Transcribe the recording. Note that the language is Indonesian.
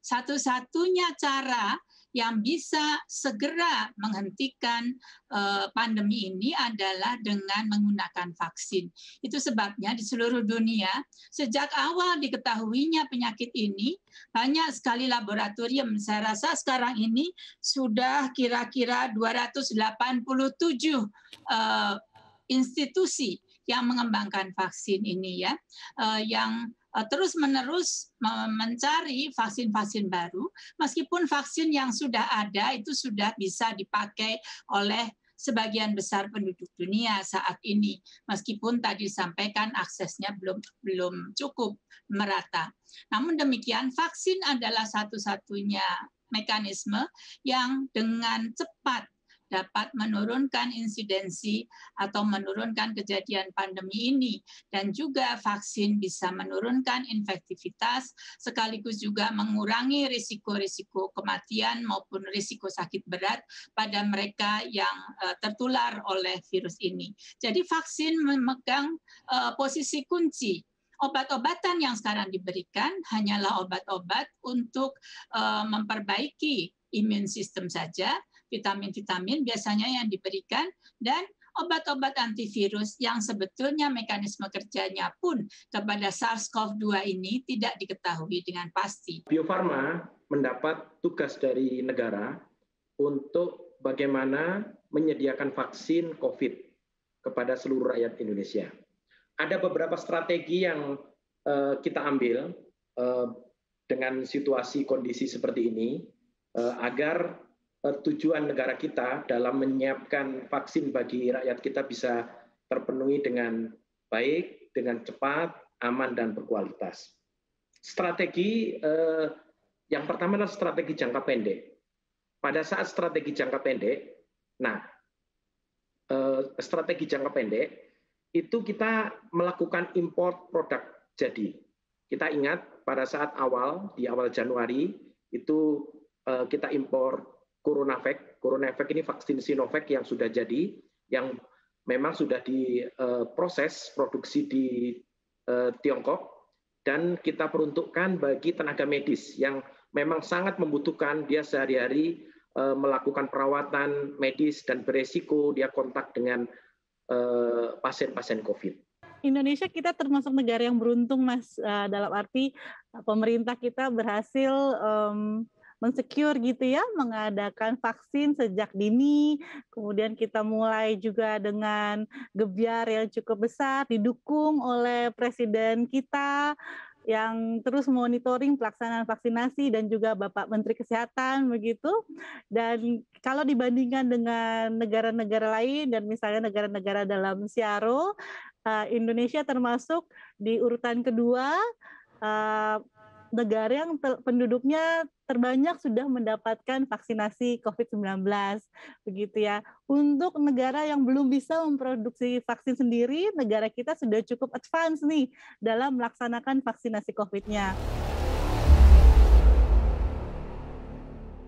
satu-satunya cara yang bisa segera menghentikan pandemi ini adalah dengan menggunakan vaksin. Itu sebabnya di seluruh dunia, sejak awal diketahuinya penyakit ini, banyak sekali laboratorium. Saya rasa sekarang ini sudah kira-kira 287 institusi yang mengembangkan vaksin ini ya, yang terus-menerus mencari vaksin-vaksin baru, meskipun vaksin yang sudah ada itu sudah bisa dipakai oleh sebagian besar penduduk dunia saat ini, meskipun tadi disampaikan aksesnya belum cukup merata. Namun demikian, vaksin adalah satu-satunya mekanisme yang dengan cepat dapat menurunkan insidensi atau menurunkan kejadian pandemi ini, dan juga vaksin bisa menurunkan infektivitas sekaligus juga mengurangi risiko-risiko kematian maupun risiko sakit berat pada mereka yang tertular oleh virus ini. Jadi vaksin memegang posisi kunci. Obat-obatan yang sekarang diberikan hanyalah obat-obat untuk memperbaiki imun sistem saja, vitamin-vitamin biasanya yang diberikan, dan obat-obat antivirus yang sebetulnya mekanisme kerjanya pun kepada SARS-CoV-2 ini tidak diketahui dengan pasti. Bio Farma mendapat tugas dari negara untuk bagaimana menyediakan vaksin COVID kepada seluruh rakyat Indonesia. Ada beberapa strategi yang kita ambil dengan situasi kondisi seperti ini agar tujuan negara kita dalam menyiapkan vaksin bagi rakyat kita bisa terpenuhi dengan baik, dengan cepat, aman, dan berkualitas. Strategi yang pertama adalah strategi jangka pendek. Pada saat strategi jangka pendek, strategi jangka pendek itu kita melakukan import produk jadi. Kita ingat pada saat di awal Januari itu kita impor CoronaVac. CoronaVac ini vaksin Sinovac yang sudah jadi, yang memang sudah diproses produksi di Tiongkok, dan kita peruntukkan bagi tenaga medis yang memang sangat membutuhkan. Dia sehari-hari melakukan perawatan medis dan beresiko dia kontak dengan pasien-pasien COVID. Indonesia kita termasuk negara yang beruntung, Mas, dalam arti pemerintah kita berhasil mensecure gitu ya, mengadakan vaksin sejak dini, kemudian kita mulai juga dengan gebyar yang cukup besar, didukung oleh presiden kita yang terus monitoring pelaksanaan vaksinasi dan juga Bapak Menteri Kesehatan begitu. Dan kalau dibandingkan dengan negara-negara lain dan misalnya negara-negara dalam SIARO, Indonesia termasuk di urutan kedua negara yang penduduknya terbanyak sudah mendapatkan vaksinasi COVID-19, begitu ya. Untuk negara yang belum bisa memproduksi vaksin sendiri, negara kita sudah cukup advance nih dalam melaksanakan vaksinasi COVID-nya.